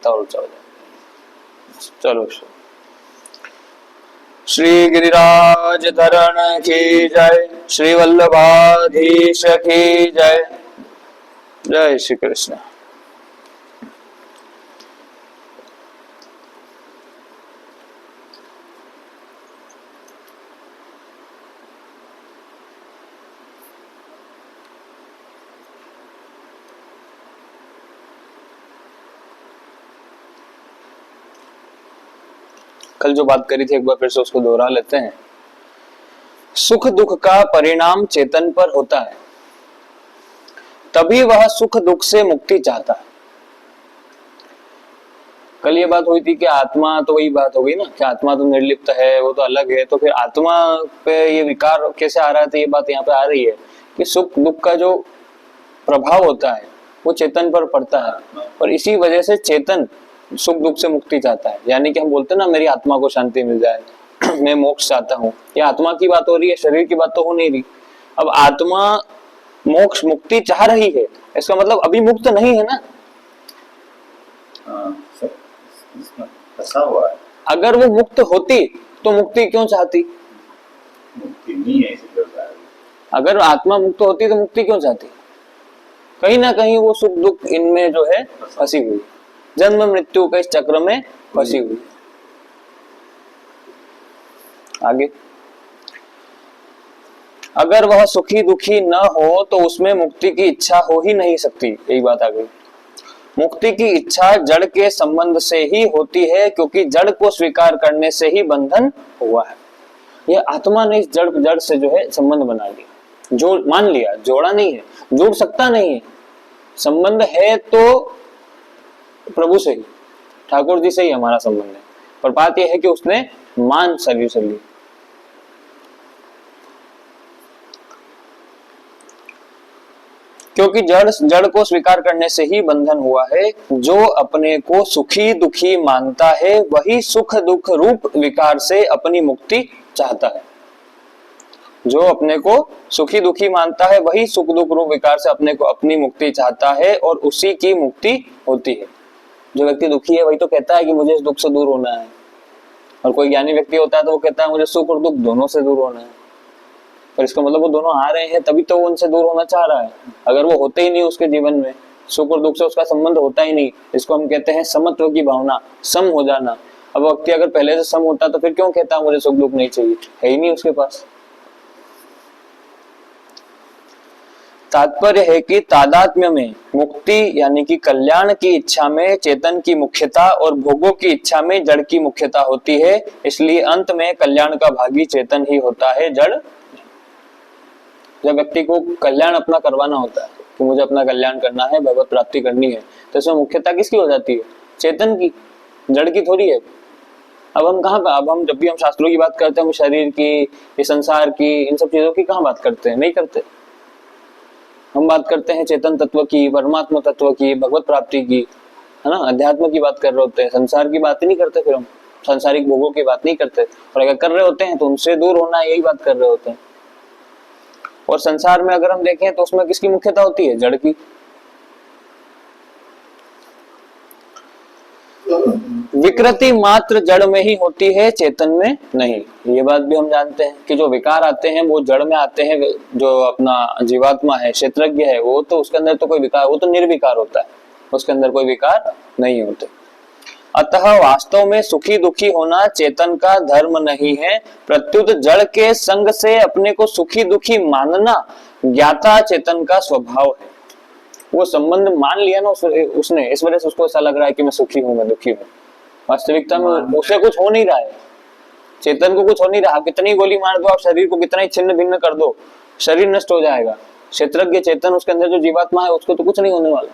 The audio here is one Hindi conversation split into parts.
और ऊंचा हो जाए। चलो, श्री गिरिराज धरण की जय, श्री वल्लभाधीश की जय। जय श्री कृष्ण। कल जो बात करी थी एक बार फिर से उसको दोहरा लेते हैं। सुख दुख का परिणाम चेतन पर होता है, तभी वह सुख दुख से मुक्ति चाहता है। कल ये बात हुई थी कि आत्मा, तो वही बात हो गई ना कि आत्मा तो निर्लिप्त है, वो तो अलग है, तो फिर आत्मा पे ये विकार कैसे आ रहा है, तो ये बात यहाँ पे आ रही है कि सुख दुख का जो प्रभाव होता है वो चेतन पर पड़ता है, और इसी वजह से चेतन सुख दुख से मुक्ति चाहता है। यानी कि हम बोलते हैं ना, मेरी आत्मा को शांति मिल जाए, मैं मोक्ष चाहता हूँ। ये आत्मा की बात हो रही है, शरीर की बात तो हो नहीं रही। अब आत्मा मोक्ष मुक्ति चाह रही है, इसका मतलब अभी मुक्त नहीं है ना। फंसा हुआ है। अगर वो मुक्त होती तो मुक्ति क्यों चाहती? मुक्ति नहीं है इसलिए। अगर आत्मा मुक्त होती तो मुक्ति क्यों चाहती? कहीं ना कहीं वो सुख दुख इनमें जो है फंसी हुई, जन्म मृत्यु के इस चक्र में फंसी हुई। आगे, अगर वह सुखी दुखी न हो तो उसमें मुक्ति की इच्छा हो ही नहीं सकती। यही बात आ गई। मुक्ति की इच्छा जड़ के संबंध से ही होती है, क्योंकि जड़ को स्वीकार करने से ही बंधन हुआ है। यह आत्मा ने इस जड़ से जो है संबंध बना लिया, जोड़ मान लिया, जोड़ा नहीं है, जोड़ सकता नहीं है। संबंध है तो प्रभु से ही, ठाकुर जी से ही हमारा संबंध है, पर बात यह है कि उसने मान शरीर से ली। क्योंकि जड़ को स्वीकार करने से ही बंधन हुआ है। जो अपने को सुखी दुखी मानता है वही सुख दुख रूप विकार से अपनी मुक्ति चाहता है। जो अपने को सुखी दुखी मानता है वही सुख दुख रूप विकार से अपने को अपनी मुक्ति चाहता है, और उसी की मुक्ति होती है। जो व्यक्ति दुखी है वही तो कहता है कि मुझे इस दुख से दूर होना है, और कोई ज्ञानी व्यक्ति होता है तो वो कहता है मुझे सुख और दुख दोनों से दूर होना है। पर इसका मतलब वो दोनों आ रहे हैं तभी तो वो उनसे दूर होना चाह रहा है। अगर वो होते ही नहीं उसके जीवन में, सुख और दुख से उसका संबंध होता ही नहीं, इसको हम कहते हैं समत्व की भावना, सम हो जाना। अब व्यक्ति अगर पहले से सम होता तो फिर क्यों कहता मुझे सुख दुख नहीं चाहिए, है ही नहीं उसके पास। तात्पर्य है कि तादात्म्य में मुक्ति यानी कि कल्याण की इच्छा में चेतन की मुख्यता और भोगों की इच्छा में जड़ की मुख्यता होती है। इसलिए अंत में कल्याण का भागी चेतन ही होता है, जड़। जब व्यक्ति को कल्याण अपना करवाना होता है कि मुझे अपना कल्याण करना है, भगवत प्राप्ति करनी है, तो इसमें मुख्यता किसकी हो जाती है? चेतन की, जड़ की थोड़ी है। अब हम कहाँ पे, अब हम जब भी हम शास्त्रों की बात करते हैं, हम शरीर की, इस संसार की, इन सब चीजों की कहाँ बात करते हैं? नहीं करते। हम बात करते हैं चेतन तत्व की, परमात्मा तत्व की, भगवत प्राप्ति की, है ना, अध्यात्म की बात कर रहे होते हैं। संसार की बात ही नहीं करते, फिर हम सांसारिक भोगों की बात नहीं करते, और अगर कर रहे होते हैं तो उनसे दूर होना, यही बात कर रहे होते हैं। और संसार में अगर हम देखें तो उसमें किसकी मुख्यता होती है? जड़ की। विकृति मात्र जड़ में ही होती है, चेतन में नहीं। ये बात भी हम जानते हैं कि जो विकार आते हैं वो जड़ में आते हैं। जो अपना जीवात्मा है, क्षेत्रज्ञ है, वो तो उसके अंदर तो कोई विकार, वो तो निर्विकार होता है, उसके अंदर कोई विकार नहीं होते। अतः वास्तव में सुखी दुखी होना चेतन का धर्म नहीं है, प्रत्युत जड़ के संग से अपने को सुखी दुखी मानना ज्ञाता चेतन का स्वभाव है। वो संबंध मान लिया ना उसने, इस वजह से उसको ऐसा लग रहा है कि मैं सुखी हूं, मैं दुखी हूं। वास्तविकता में उसे कुछ हो नहीं रहा है, चेतन को कुछ हो नहीं रहा। कितनी गोली मार दो आप शरीर को, कितना ही छिन्न भिन्न कर दो, शरीर नष्ट हो जाएगा। क्षेत्रज्ञ चेतन, उसके अंदर जो जीवात्मा है, उसको तो कुछ नहीं होने वाला।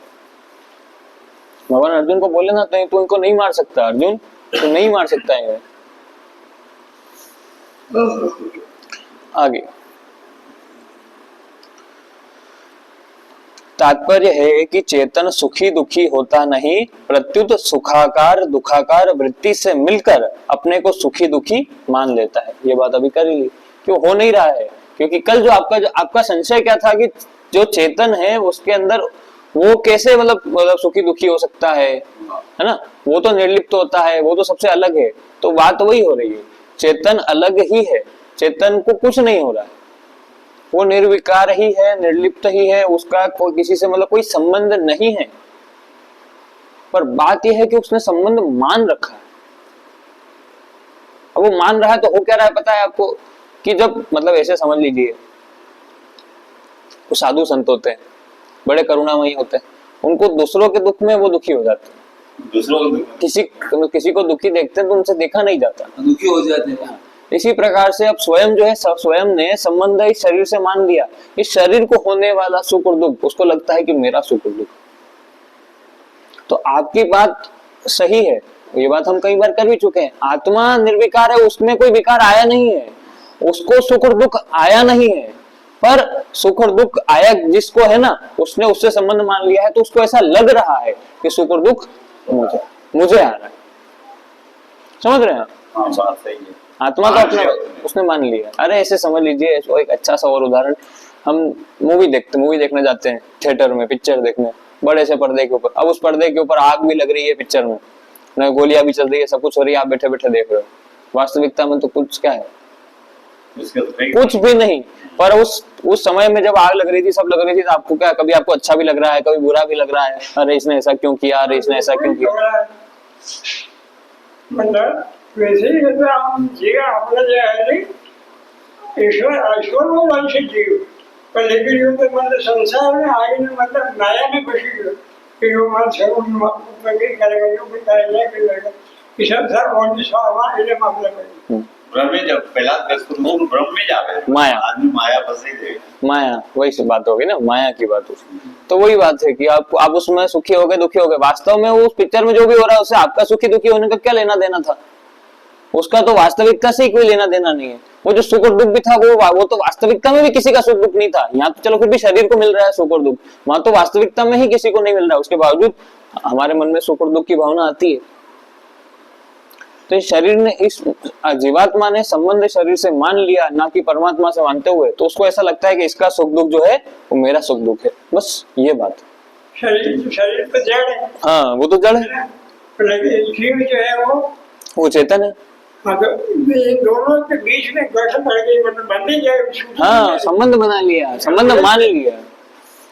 भगवान अर्जुन को बोले ना, तो इनको नहीं मार सकता अर्जुन, तो नहीं मार सकता है। आगे तात्पर्य है कि चेतन सुखी दुखी होता नहीं, प्रत्युत सुखाकार दुखाकार वृत्ति से मिलकर अपने को सुखी दुखी मान लेता है। ये बात अभी कर ली, क्यों हो नहीं रहा है? क्योंकि कल जो आपका संशय क्या था कि जो चेतन है उसके अंदर वो कैसे मतलब सुखी दुखी हो सकता है ना? वो तो निर्लिप्त होता है, वो तो सबसे अलग है। तो बात वही हो रही है, चेतन अलग ही है, चेतन को कुछ नहीं हो रहा है, वो निर्विकार ही है, निर्लिप्त ही है, उसका कोई किसी से मतलब कोई संबंध नहीं है। पर बात यह है कि उसने संबंध मान रखा है। अब वो मान रहा है तो हो क्या रहा है पता है आपको, कि जब मतलब ऐसे समझ लीजिए, वो साधु संत होते हैं, बड़े करुणामयी होते हैं, उनको दूसरों के दुख में वो दुखी हो जाते हैं। दूसरों को किसी को दुखी देखते हैं तो उनसे देखा नहीं जाता, दुखी हो जाते हैं। इसी प्रकार से अब स्वयं जो है, स्वयं ने संबंध इस शरीर से मान लिया, इस शरीर को होने वाला सुख और दुख उसको लगता है कि मेरा सुख और दुख। तो आपकी बात सही है, ये बात हम कई बार कर भी चुके हैं, आत्मा निर्विकार है, उसमें कोई विकार आया नहीं है, उसको सुख और दुख आया नहीं है। पर सुख और दुख आया जिसको है ना, उसने उससे संबंध मान लिया है, तो उसको ऐसा लग रहा है कि सुख और दुख मुझे आ रहा है। समझ रहे हैं? हाँ, बात सही है। आत्मा तो अपना उसने मान लिया। अरे ऐसे समझ लीजिए, एक अच्छा सा और उदाहरण, हम मूवी देखने जाते हैं थिएटर में, पिक्चर देखने, बड़े से पर्दे के ऊपर। अब उस पर्दे के ऊपर आग भी लग रही है पिक्चर में, न गोलियां भी चल रही है, सब कुछ हो रही है, आप बैठे बैठे देख रहे हो। वास्तविकता में तो कुछ क्या है, कुछ भी नहीं। पर उस समय में जब आग लग रही थी, सब लग रही थी, तो आपको क्या, कभी आपको अच्छा भी लग रहा है, कभी बुरा भी लग रहा है, अरे इसने ऐसा क्यों किया, अरे इसने ऐसा क्यों किया। मतलब वैसे ही हम जीव अपना जो है ईश्वर वो वंश जीव, पर लेकिन यूँ तो मतलब संसार में आगे में मतलब माया में घुसी गयो कि यूँ मन से भी करेगा, यूँ भी करेगा, कि संसार वंश स्वामा इन्हें मामला करेगा। ब्रह्म में जब पहला ब्रह्म में जावे, माया, आदमी माया फंसे गए, माया, वही से बात होगी ना, माया की बात उसमें। तो वही बात है कि आप उसमें सुखी हो गए, दुखी हो गए। वास्तव में उस पिक्चर में जो भी हो रहा है उससे आपका सुखी दुखी होने का क्या लेना देना था, उसका तो वास्तविकता से ही कोई लेना देना नहीं है। वो जो सुख और दुख भी था, वो तो वास्तविकता में भी किसी का सुख दुख नहीं था। यहाँ तो चलो फिर भी शरीर को मिल रहा है सुख और दुख, वहां तो वास्तविकता में ही किसी को नहीं मिल रहा है। उसके बावजूद हमारे मन में सुख और दुख की भावना आती है। तो इस शरीर ने, इस जीवात्मा ने संबंध शरीर से मान लिया, ना कि परमात्मा से मानते हुए, तो उसको ऐसा लगता है कि इसका सुख दुख जो है वो मेरा सुख दुख है। बस ये बात। शरीर तो जड़ है, हाँ वो तो जड़ है, लेकिन जीव जो है वो चेतन है। दोनों के बीच में गठन बढ़ गई, मतलब बन नहीं जाए। हाँ, संबंध बना लिया, संबंध मान लिया,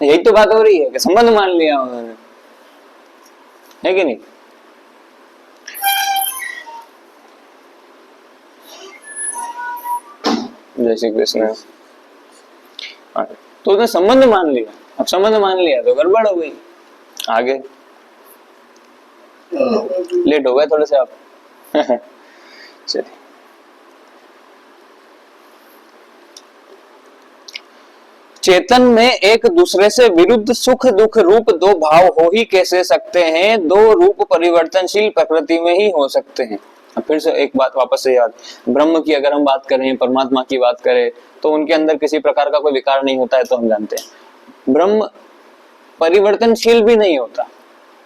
यही तो बात हो रही है कि संबंध मान लिया उन्होंने, है कि नहीं। जय श्री कृष्ण। तो उसने संबंध मान लिया, अब संबंध मान लिया तो गड़बड़ हो गई। आगे लेट हो गए थोड़े से आप। चलिए, चेतन में एक दूसरे से विरुद्ध सुख दुख रूप दो भाव हो ही कैसे सकते हैं, दो रूप परिवर्तनशील प्रकृति में ही हो सकते हैं। अब फिर से एक बात वापस से याद, ब्रह्म की अगर हम बात करें, परमात्मा की बात करें, तो उनके अंदर किसी प्रकार का कोई विकार नहीं होता है, तो हम जानते हैं। ब्रह्म परिवर्तनशील भी नहीं होता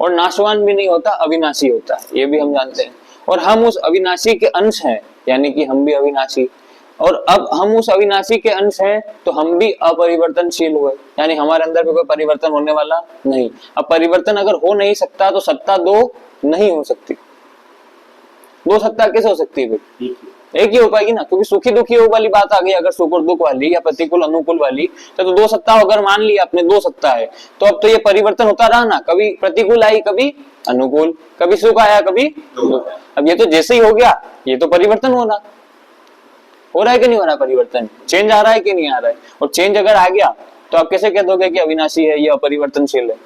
और नाशवान भी नहीं होता, अविनाशी होता है, ये भी हम जानते हैं। और हम उस अविनाशी के अंश हैं, यानी कि हम भी अविनाशी, और अब हम उस अविनाशी के अंश हैं तो हम भी अपरिवर्तनशील हुए, यानी हमारे अंदर भी कोई परिवर्तन होने वाला नहीं। अब परिवर्तन अगर हो नहीं सकता तो सत्ता दो नहीं हो सकती। दो सत्ता कैसे हो सकती है? एक ही हो पाएगी ना, क्योंकि सुखी दुखी हो वाली बात आ गई। अगर सुख और दुख वाली या प्रतिकूल अनुकूल वाली, तो दो सत्ता अगर मान लिया आपने, दो सत्ता है, तो अब तो ये परिवर्तन होता रहा ना, कभी प्रतिकूल आई कभी अनुकूल, कभी सुख आया कभी दुख। अब ये तो जैसे ही हो गया, ये तो परिवर्तन होना, हो रहा है कि नहीं हो रहा परिवर्तन, चेंज आ रहा है कि नहीं आ रहा है। और चेंज अगर आ गया तो आप कैसे कह दोगे कि अविनाशी है, ये अपरिवर्तनशील है?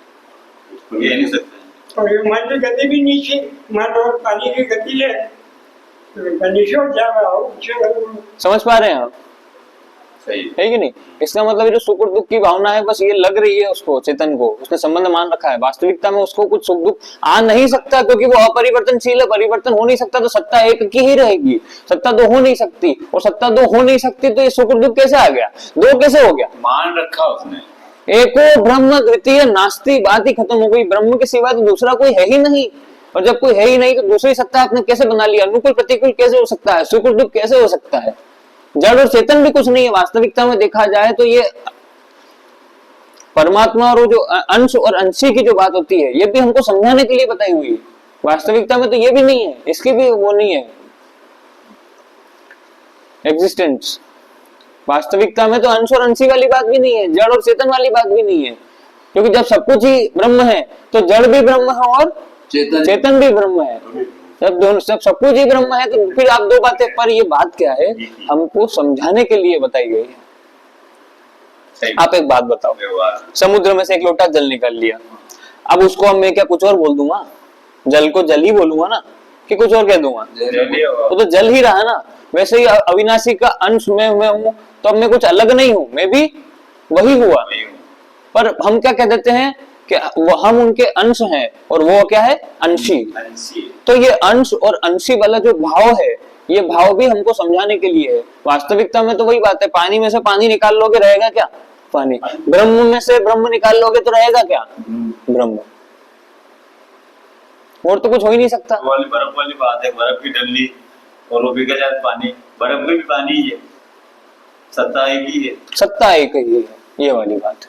ये नहीं सकते। और ये मन की गति भी नीचे, मन और पानी की गति है, समझ पा रहे हैं आप? सही है कि नहीं? इसका मतलब जो सुख और दुख की भावना है, बस ये लग रही है उसको, चेतन को, उसने संबंध मान रखा है। वास्तविकता में उसको कुछ सुख दुख आ नहीं सकता, क्योंकि वो अपरिवर्तनशील है, परिवर्तन हो नहीं सकता। तो सत्ता एक की ही रहेगी, सत्ता दो हो नहीं सकती, और सत्ता दो हो नहीं सकती तो ये सुख और दुख कैसे आ गया, दो कैसे हो गया? मान रखा उसने, एको ब्रह्म द्वितीय नास्ति, बात ही खत्म हो गई। ब्रह्म के सिवा तो दूसरा कोई है ही नहीं, और जब कोई है ही नहीं तो दूसरी सत्ता आपने कैसे बना लिया? अनुकूल प्रतिकूल कैसे हो सकता है? सुख और दुख कैसे हो सकता है? जड़ और चेतन भी कुछ नहीं है। वास्तविकता में देखा जाए तो ये परमात्मा और जो अंश और अंशी की जो बात होती है, ये भी हमको समझाने के लिए बताई हुई है। वास्तविकता में तो ये भी नहीं है, इसकी भी वो नहीं है एग्जिस्टेंस। वास्तविकता में तो अंश और अंशी वाली बात भी नहीं है, जड़ और चेतन वाली बात भी नहीं है, क्योंकि जब सब कुछ ही ब्रह्म है तो जड़ भी ब्रह्म है और चेतन भी ब्रह्म है। जब दोनों सब कुछ ही ब्रह्म है तो फिर आप दो बातें, पर ये बात क्या है हमको समझाने के लिए बताई गई है। आप एक बात बताओ, समुद्र में से एक लोटा जल निकाल लिया, अब उसको अब मैं क्या कुछ और बोल दूंगा? जल को जल ही बोलूंगा ना, कि कुछ और कह दूंगा? वो तो जल ही रहा ना। वैसे ही अविनाशी का अंश मैं हूं, तो अब मैं कुछ अलग नहीं हूं, मैं भी वही हुआ। पर हम क्या कह देते हैं कि वो हम उनके अंश हैं और वो क्या है? अंशी। तो ये अंश और अंशी वाला जो भाव है, ये भाव भी हमको समझाने के लिए है। वास्तविकता में तो वही बात है, पानी में से पानी निकाल लोगे रहेगा क्या? पानी। ब्रह्म में से ब्रह्म निकाल लोगे तो रहेगा क्या? ब्रह्म। और तो कुछ हो ही नहीं सकता। वाली बर्फ वाली बात है, बर्फ की डली और वो पिघल जाए पानी, बर्फ में भी पानी ही है, सत्ता एक ही है। सत्ता एक ही है, ये वाली बात है।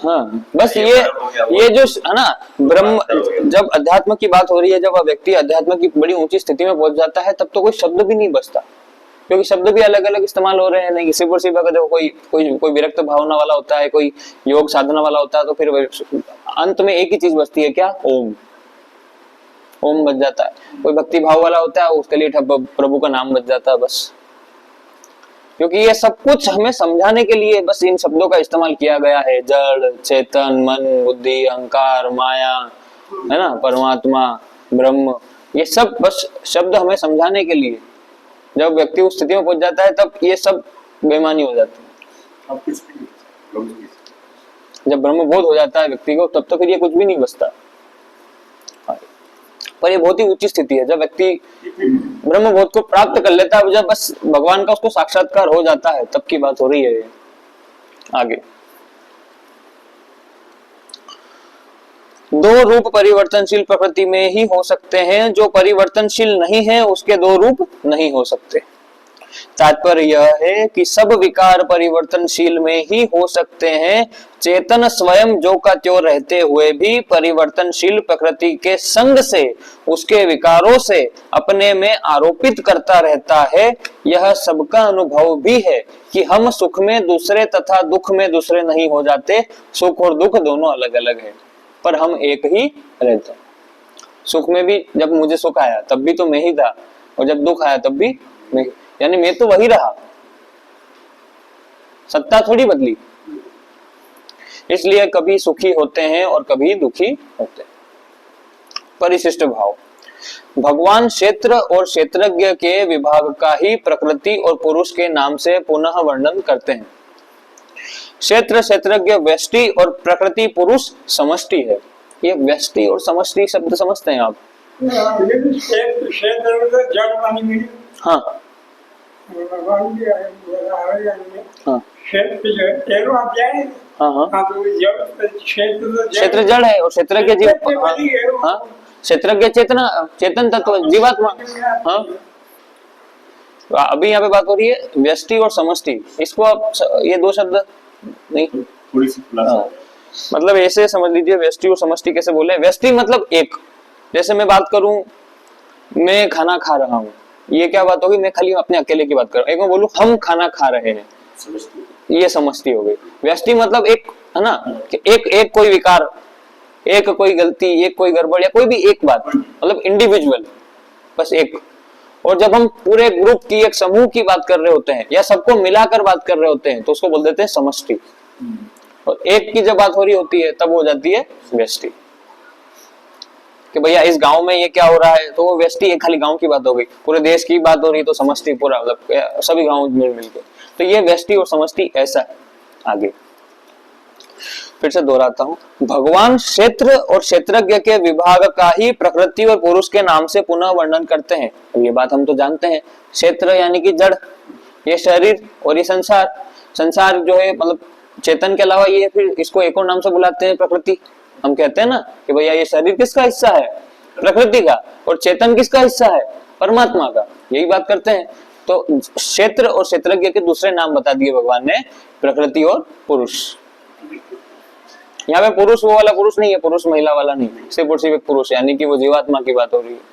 हाँ, बस ये जो है ना ब्रह्म, जब अध्यात्म की बात हो रही है, जब व्यक्ति अध्यात्म की बड़ी ऊंची स्थिति में पहुंच जाता है, तब तो कोई शब्द भी नहीं बचता, क्योंकि शब्द भी अलग अलग इस्तेमाल हो रहे हैं। नहीं किसी पर सिर्फ अगर देखो कोई विरक्त भावना वाला होता है, कोई योग साधना वाला होता है, तो फिर अंत में एक ही चीज बचती है, क्या? ओम। ओम बच जाता है। कोई भक्ति भाव वाला होता है, उसके लिए प्रभु का नाम बच जाता है, बस। क्योंकि ये सब कुछ हमें समझाने के लिए बस इन शब्दों का इस्तेमाल किया गया है। जड़, चेतन, मन, बुद्धि, अहंकार, माया, है ना, परमात्मा, ब्रह्म, ये सब बस शब्द हमें समझाने के लिए। जब व्यक्ति उस स्थिति में पहुंच जाता है, तब ये सब बेमानी हो जाती है। जब ब्रह्म बोध हो जाता है व्यक्ति को, तब तो फिर ये कुछ भी नहीं बचता। पर ये बहुत ही ऊंची स्थिति है, जब व्यक्ति ब्रह्म बोध को प्राप्त कर लेता है, जब बस भगवान का उसको साक्षात्कार हो जाता है, तब की बात हो रही है। आगे दो रूप परिवर्तनशील प्रकृति में ही हो सकते हैं, जो परिवर्तनशील नहीं है उसके दो रूप नहीं हो सकते। तात्पर्य यह है कि सब विकार परिवर्तनशील में ही हो सकते हैं। चेतन स्वयं जो का त्यों रहते हुए भी परिवर्तनशील प्रकृति के संग से, उसके विकारों से अपने में आरोपित करता रहता है। यह सबका अनुभव भी है कि हम सुख में दूसरे तथा दुख में दूसरे नहीं हो जाते। सुख और दुख दोनों अलग अलग है, पर हम एक ही रहते हैं। सुख में भी जब मुझे सुख आया तब भी तो मैं ही था, और जब दुख आया तब भी मैं, यानी मैं तो वही रहा, सत्ता थोड़ी बदली। इसलिए कभी सुखी होते हैं और कभी दुखी होते हैं। परिशिष्ट भाव। भगवान क्षेत्र और क्षेत्रज्ञ के विभाग का ही प्रकृति और पुरुष के नाम से पुनः वर्णन करते हैं। क्षेत्र क्षेत्रज्ञ व्यष्टि और प्रकृति पुरुष समष्टि है। ये व्यष्टि और समष्टि शब्द समझते हैं आप? हाँ क्षेत्र जड़ है और क्षेत्रज्ञ जीव, हाँ क्षेत्रज्ञ चेतन तत्व जीवात्मा। हाँ, अभी यहाँ पे बात हो रही है व्यष्टि और समष्टि। इसको आप ये दो शब्द नहीं, मतलब ऐसे समझ लीजिए, व्यष्टि और समष्टि कैसे बोले? व्यष्टि मतलब एक, जैसे मैं बात करूं, मैं खाना खा रहा हूँ, ये क्या बात होगी? मैं खाली अपने अकेले की बात कर रहा हूँ। एक मैं बोलूं हम खाना खा रहे हैं, ये समष्टि हो गई। व्यष्टि मतलब एक, है ना, कि एक कोई विकार, एक कोई गलती, एक कोई गड़बड़, या कोई भी एक बात, मतलब इंडिविजुअल, बस एक। और जब हम पूरे ग्रुप की, एक समूह की बात कर रहे होते हैं, या सबको मिलाकर बात कर रहे होते हैं, तो उसको बोल देते हैं समष्टि। और एक की जब बात हो रही होती है तब हो जाती है व्यष्टि, कि भैया इस गांव में ये क्या हो रहा है, तो वो व्यष्टि एक खाली गांव की बात हो गई। पूरे देश की बात हो रही है तो समष्टि पूरा, मतलब सभी गांव मिल के। तो ये व्यष्टि और समष्टि ऐसा है। आगे फिर से दोहराता हूँ, भगवान क्षेत्र और क्षेत्रज्ञ के विभाग का ही प्रकृति और पुरुष के नाम से पुनः वर्णन करते हैं। अब ये बात हम तो जानते हैं, क्षेत्र यानी कि जड़, ये शरीर, और ये संसार। संसार जो है मतलब चेतन के अलावा ये, फिर इसको एक और नाम से बुलाते हैं प्रकृति। हम कहते हैं ना कि भैया ये शरीर किसका हिस्सा है? प्रकृति का। और चेतन किसका हिस्सा है? परमात्मा का। यही बात करते हैं। तो क्षेत्र और क्षेत्रज्ञ के दूसरे नाम बता दिए भगवान ने, प्रकृति और पुरुष। यहाँ पे पुरुष वो वाला पुरुष नहीं है, पुरुष महिला वाला नहीं, सिर्फ और सिर्फ एक पुरुष, यानी कि वो जीवात्मा की बात हो रही है।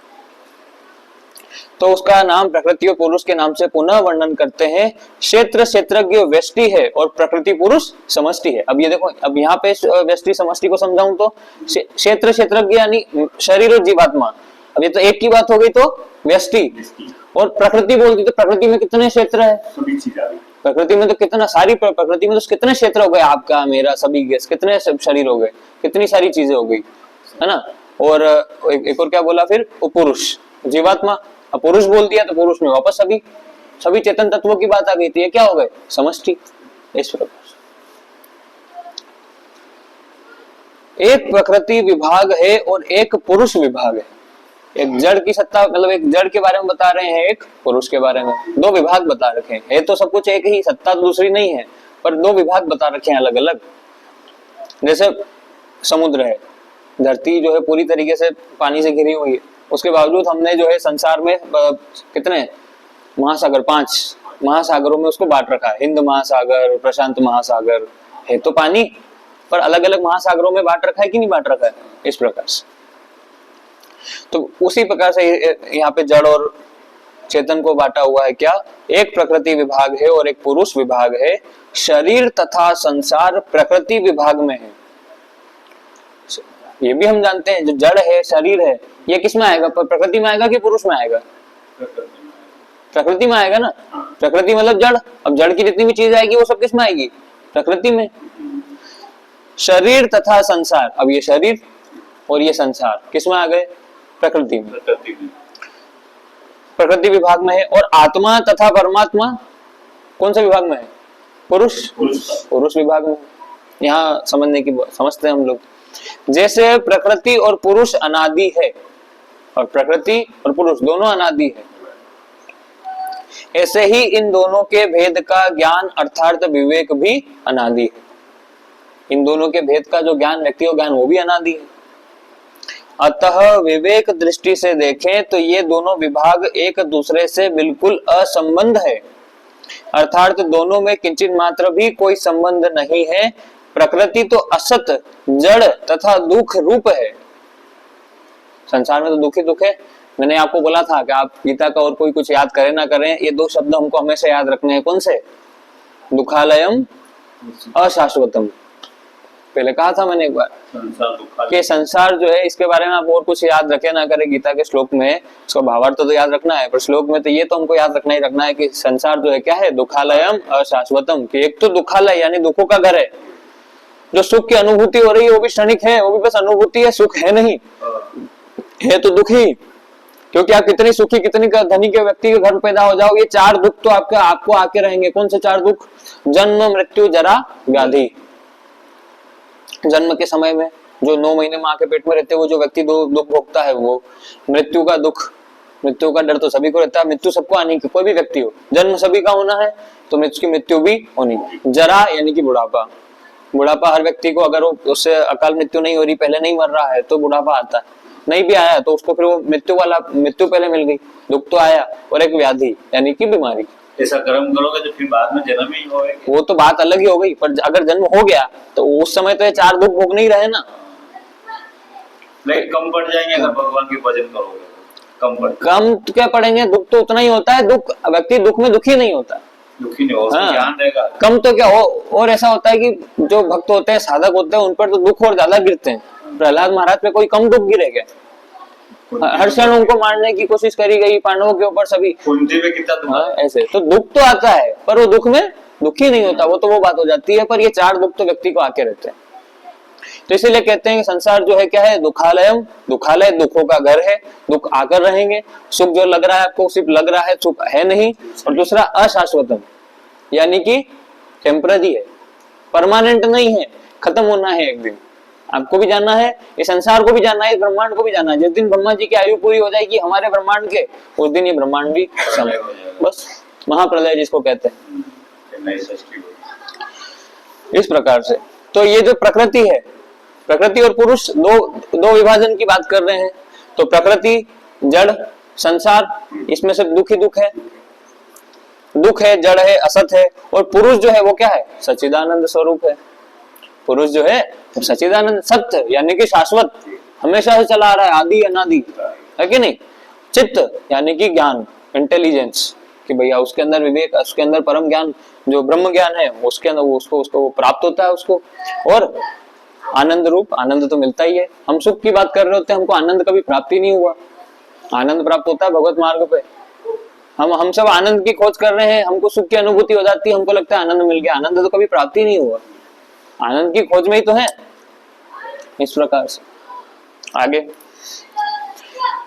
तो उसका नाम प्रकृति और पुरुष के नाम से पुनः वर्णन करते हैं। क्षेत्र क्षेत्रज्ञ व्यष्टि है और प्रकृति पुरुष समष्टि है। अब ये देखो, अब यहाँ पे व्यष्टि समष्टि को समझाऊं तो क्षेत्र क्षेत्रज्ञ यानी शरीर और जीवात्मा, अब ये तो एक की बात हो गई, तो व्यष्टि। और प्रकृति बोलती तो प्रकृति में कितने क्षेत्र है, प्रकृति में तो कितना सारी, प्रकृति में तो कितने क्षेत्र हो गए, आपका मेरा सभी के, कितने शरीर हो गए, कितनी सारी चीजें हो गई, है ना। और एक और क्या बोला फिर, वो पुरुष जीवात्मा। अब पुरुष बोल दिया तो पुरुष में वापस सभी चेतन तत्वों की बात आ गई थी, ये क्या हो गए, समष्टि। इस प्रकार एक प्रकृति विभाग है और एक पुरुष विभाग है। एक जड़ की सत्ता, मतलब एक जड़ के बारे में बता रहे हैं, एक पुरुष के बारे में, दो विभाग बता रखे हैं। है तो सब कुछ एक ही, सत्ता तो दूसरी नहीं है, पर दो विभाग बता रखे हैं अलग अलग। जैसे समुद्र है, धरती जो है पूरी तरीके से पानी से घिरी हुई है, उसके बावजूद हमने जो है संसार में कितने महासागर, 5 महासागरों में उसको बांट रखा है। हिंद महासागर, प्रशांत महासागर, है तो पानी, पर अलग अलग महासागरों में बांट रखा है कि नहीं बांट रखा है, इस प्रकार से। तो उसी प्रकार से यहाँ पे जड़ और चेतन को बांटा हुआ है क्या, एक प्रकृति विभाग है और एक पुरुष विभाग है। शरीर तथा संसार प्रकृति विभाग में है। ये भी हम जानते हैं, जो जड़ है, शरीर है, ये किस में आएगा, प्रकृति में आएगा कि पुरुष में आएगा, प्रकृति में आएगा ना। प्रकृति मतलब जड़, अब जड़ की जितनी भी चीज आएगी वो सब किस में आएगी, प्रकृति में। शरीर तथा संसार, अब ये शरीर और ये संसार किस में आ गए, प्रकृति में, प्रकृति विभाग में है। और आत्मा तथा परमात्मा कौन से विभाग में है, पुरुष विभाग में। यहाँ समझते हैं हम लोग। जैसे प्रकृति और पुरुष अनादि है, और प्रकृति और पुरुष दोनों अनादि है, ऐसे ही इन दोनों के भेद का ज्ञान अर्थात विवेक भी अनादि है। इन दोनों के भेद का जो ज्ञान, व्यक्तियों ज्ञान, वो भी अनादि है। अतः विवेक दृष्टि से देखें तो ये दोनों विभाग एक दूसरे से बिल्कुल असंबंध है, अर्थात दोनों में किंचित मात्र भी कोई संबंध नहीं है। प्रकृति तो असत, जड़ तथा दुख रूप है। संसार में तो दुख ही दुख है। मैंने आपको बोला था कि आप गीता का और कोई कुछ याद करें ना करें, ये दो शब्द हमको हमेशा याद रखने हैं। कौन से, दुखालयम, अशाश्वतम। पहले कहा था मैंने एक बार कि संसार जो है, इसके बारे में आप और कुछ याद रखे ना करें गीता के श्लोक में, उसका भावार्थ तो याद रखना है, पर श्लोक में तो ये तो हमको याद रखना है कि संसार जो है क्या है, दुखालयम अशाश्वतम। कि एक तो दुखालय यानी दुखों का घर है, जो सुख की अनुभूति हो रही है वो भी क्षणिक है, वो भी बस अनुभूति है, सुख है नहीं, है तो दुख ही। क्योंकि आप कितनी सुखी, कितनी धनी के व्यक्ति के घर पैदा हो जाओ, ये 4 दुख तो आपको आके रहेंगे। कौन से 4 दुख, जन्म, मृत्यु, जरा, व्याधि। जन्म के समय में जो 9 महीने माँ के पेट में रहते हैं, वो जो व्यक्ति दुख भोगता है, वो मृत्यु का दुख, मृत्यु का डर तो सभी को रहता है, मृत्यु सबको आनी की, कोई भी व्यक्ति हो, जन्म सभी का होना है तो मृत्यु भी होनी। जरा यानी कि बुढ़ापा, बुढ़ापा हर व्यक्ति को, अगर उससे अकाल मृत्यु नहीं हो रही, पहले नहीं मर रहा है तो बुढ़ापा आता है, नहीं भी आया तो उसको फिर वो मृत्यु पहले मिल गई, दुख तो आया। और एक व्याधि यानी कि बीमारी। ऐसा कर्म करोगे तो फिर बाद में जन्म ही होगा, वो तो बात अलग ही हो गई, पर अगर जन्म हो गया तो उस समय तो ये 4 दुख भोग नहीं रहे ना। लेकिन कम पड़ जाएंगे अगर भगवान की भजन करोगे, कम तो क्या पड़ेंगे, दुख तो उतना ही होता है। दुख, व्यक्ति दुख में दुखी नहीं होता, दुखी नहीं हो, ध्यान रहेगा। कम तो क्या हो, और ऐसा होता है कि जो भक्त होते हैं, साधक होते हैं, उन पर तो दुख और ज्यादा गिरते हैं। प्रहलाद महाराज पे कोई कम दुख गिरे क्या, हर क्षण उनको मारने की कोशिश करी गई, पांडवों के ऊपर सभी, कुंती में कितना दुख, ऐसे तो दुख तो आता है, पर वो दुख में दुखी नहीं होता, वो तो वो बात हो जाती है। पर ये 4 दुख तो व्यक्ति को आके रहते हैं। तो इसीलिए कहते हैं कि संसार जो है क्या है, दुखालयम, दुखालय दुखों का घर है, दुख आकर रहेंगे। सुख जो लग रहा है आपको, सिर्फ लग रहा है, सुख है नहीं। और दूसरा अशाश्वतम, यानी कि टेम्पररी है, परमानेंट नहीं है, खत्म होना है एक दिन। आपको भी जानना है, इस संसार को भी जानना है, इस ब्रह्मांड को भी जानना है। जिस दिन ब्रह्मा जी की आयु पूरी हो जाएगी हमारे ब्रह्मांड के, उस दिन ये ब्रह्मांड भी समय, बस महाप्रलय जिसको कहते हैं, इस प्रकार से। तो ये जो प्रकृति है, प्रकृति और पुरुष दो विभाजन की बात कर रहे हैं। तो प्रकृति जड़, संसार, इसमें सिर्फ दुख ही दुख है, दुख है, जड़ है, असत है। और पुरुष जो है वो क्या है, सच्चिदानंद स्वरूप है। पुरुष जो है वो सच्चिदानंद सत्य यानी कि शाश्वत, हमेशा से चला आ रहा है, आदि अनादि, है कि नहीं। चित्त यानी कि ज्ञान, इंटेलिजेंस, कि भैया उसके अंदर विवेक, उसके अंदर परम ज्ञान जो ब्रह्म ज्ञान है उसके अंदर उसको प्राप्त होता है उसको। और आनंद रूप, आनंद तो मिलता ही है। हम सुख की बात कर रहे होते हैं, हमको आनंद कभी प्राप्ति नहीं हुआ। आनंद प्राप्त होता है भगवत मार्ग पे। हम सब आनंद की खोज कर रहे हैं, हमको सुख की अनुभूति हो जाती है, हमको लगता है आनंद मिल गया, आनंद तो कभी प्राप्ति नहीं हुआ। आनंद की खोज में ही तो है। इस प्रकार से आगे,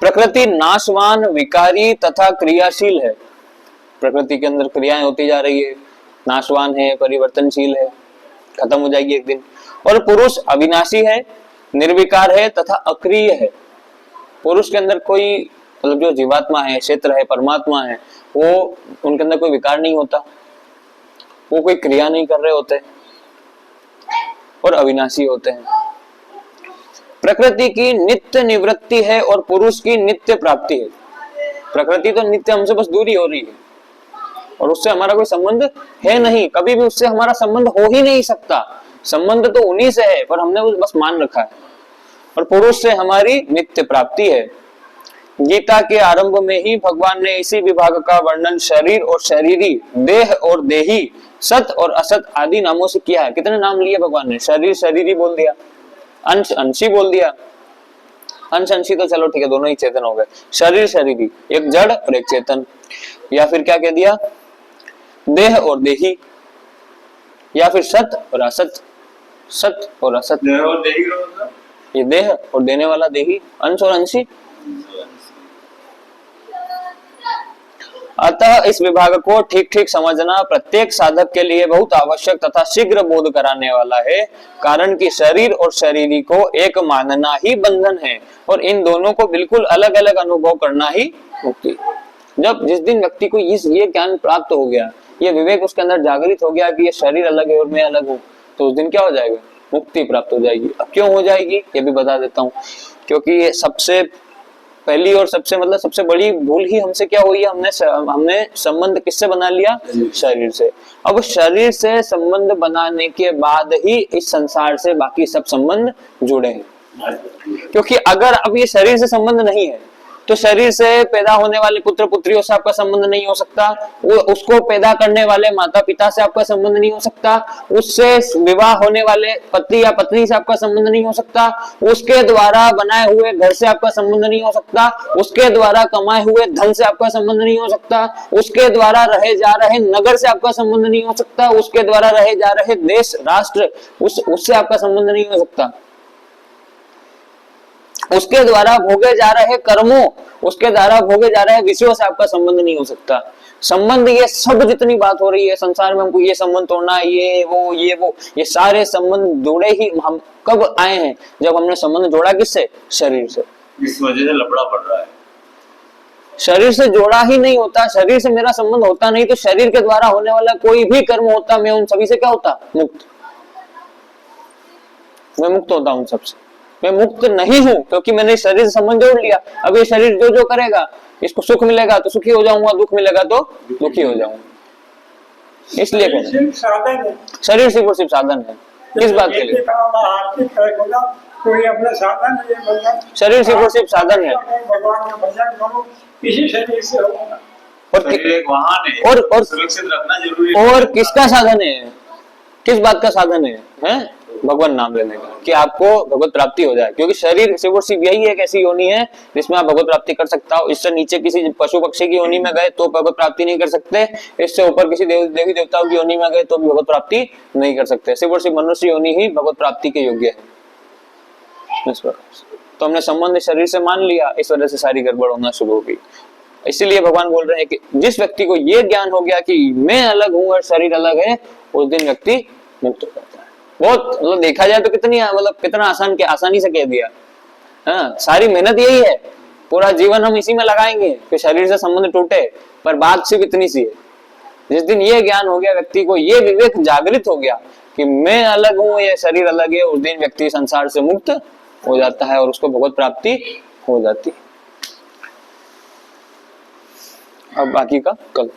प्रकृति नाशवान, विकारी तथा क्रियाशील है। प्रकृति के अंदर क्रियाएं होती जा रही है, नाशवान है, परिवर्तनशील है, खत्म हो जाएगी एक दिन। और पुरुष अविनाशी है, निर्विकार है तथा अक्रिय है। पुरुष के अंदर कोई, मतलब जो जीवात्मा है, क्षेत्र है, परमात्मा है, वो उनके अंदर कोई विकार नहीं होता, वो कोई क्रिया नहीं कर रहे होते और अविनाशी होते हैं। प्रकृति की नित्य निवृत्ति है और पुरुष की नित्य प्राप्ति है। प्रकृति तो नित्य हमसे बस दूरी हो रही है और उससे हमारा कोई संबंध है नहीं, कभी भी उससे हमारा संबंध हो ही नहीं सकता। संबंध तो उन्हीं से है पर हमने उस बस मान रखा है। और पुरुष से हमारी नित्य प्राप्ति है। गीता के आरंभ में ही भगवान ने इसी विभाग का वर्णन शरीर और शरीरी, देह और देही, सत और असत आदि नामों से किया है। कितने नाम लिए भगवान ने? शरीर शरीरी बोल दिया, अंश अंशी बोल दिया। अंश अंशी तो चलो ठीक है, दोनों ही चेतन हो गए। शरीर शरीरी, एक जड़ और एक चेतन। या फिर क्या कह दिया? देह और देही, या फिर सत और असत, सत और असत। देह और देही का मतलब? ये देह और देने वाला देही, अंश और अंशी। अतः इस विभाग को ठीक ठीक समझना प्रत्येक साधक के लिए बहुत आवश्यक तथा शीघ्र बोध कराने वाला है। कारण कि शरीर और शरीरी को एक मानना ही बंधन है और इन दोनों को बिल्कुल अलग अलग अनुभव करना ही मुक्ति। जब जिस दिन व्यक्ति को ये ज्ञान प्राप्त हो गया, ये विवेक उसके अंदर जागृत हो गया कि ये शरीर अलग है और मैं अलग हूँ, तो उस दिन क्या हो जाएगा? मुक्ति प्राप्त हो जाएगी। अब क्यों हो जाएगी ये भी बता देता हूँ। क्योंकि ये सबसे पहली और सबसे बड़ी भूल ही हमसे क्या हुई है? हमने संबंध किससे बना लिया? शरीर से। अब शरीर से संबंध बनाने के बाद ही इस संसार से बाकी सब संबंध जुड़े हैं। क्योंकि अगर अब ये शरीर से संबंध नहीं है तो शरीर से पैदा होने वाले पुत्र पुत्रियों से आपका संबंध नहीं हो सकता, वो उसको पैदा करने वाले माता पिता से आपका संबंध नहीं हो सकता, उससे विवाह होने वाले पति या पत्नी से आपका संबंध नहीं हो सकता, उसके द्वारा बनाए हुए घर से आपका संबंध नहीं हो सकता, उसके द्वारा कमाए हुए धन से आपका संबंध नहीं हो सकता, उसके द्वारा रहे जा रहे नगर से आपका संबंध नहीं हो सकता, उसके द्वारा रहे जा रहे देश राष्ट्र उससे आपका संबंध नहीं हो सकता, उसके द्वारा भोगे जा रहे कर्मों, उसके द्वारा भोगे जा रहे विषयों से आपका संबंध नहीं हो सकता। संबंध, ये सब जितनी बात हो रही है संसार में, हमको ये संबंध तोड़ना, ये वो, ये सारे संबंध जोड़े ही हम कब आए हैं? जब हमने संबंध जोड़ा किससे? शरीर से। इस वजह से लफड़ा पड़ रहा है। शरीर से जोड़ा ही नहीं होता, शरीर से मेरा संबंध होता नहीं तो शरीर के द्वारा होने वाला कोई भी कर्म होता, मैं उन सभी से क्या होता? मुक्त। मैं मुक्त होता हूं सबसे। मैं मुक्त नहीं हूं क्योंकि मैंने शरीर से संबंध जोड़ लिया। अब ये शरीर जो करेगा, इसको सुख मिलेगा तो सुखी हो जाऊंगा, दुख मिलेगा तो दुखी हो जाऊंगा। इसलिए शरीर सिर्फ और सिर्फ साधन है। किस बात के लिए? कोई अपना साधन है, शरीर सिर्फ और सिर्फ साधन है। भगवान का भजन करो, इसी शरीर से होगा। और सुरक्षित रखना जरूरी है। और किसका साधन है? किस बात का साधन है? भगवान नाम लेने का, कि आपको भगवत प्राप्ति हो जाए। क्योंकि शरीर सिर्फ और सिर्फ यही एक ऐसी योनि है जिसमें आप भगवत प्राप्ति कर सकता हो। इससे नीचे किसी पशु पक्षी की योनि में गए तो भगवत प्राप्ति नहीं कर सकते, इससे ऊपर किसी देवी देवताओं की योनि में गए तो भी भगवत प्राप्ति नहीं कर सकते। सिर्फ और सिर्फ मनुष्य योनि ही भगवत प्राप्ति के योग्य है। इस प्रकार से तो हमने संबंध शरीर से मान लिया, इस वजह से सारी गड़बड़ होना शुरू हो गई। इसीलिए भगवान बोल रहे हैं कि जिस व्यक्ति को ये ज्ञान हो गया कि मैं अलग हूं और शरीर अलग है, उस दिन व्यक्ति मुक्त होता है। बहुत मतलब देखा जाए तो कितना आसानी से कह दिया। हाँ, सारी मेहनत यही है, पूरा जीवन हम इसी में लगाएंगे कि शरीर से संबंध टूटे, पर बात सिर्फ इतनी सी है। जिस दिन ये ज्ञान हो गया व्यक्ति को, ये विवेक जागृत हो गया कि मैं अलग हूं, ये शरीर अलग है, उस दिन व्यक्ति संसार से मुक्त हो जाता है और उसको भगवत प्राप्ति हो जाती है। अब बाकी का कल।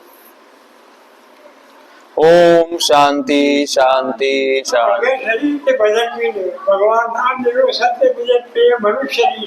ओम शांति शांति शांति। शरीर के बजट भी नहीं, भगवान नाम देखो सत्य बजट पे मनुष्य शरीर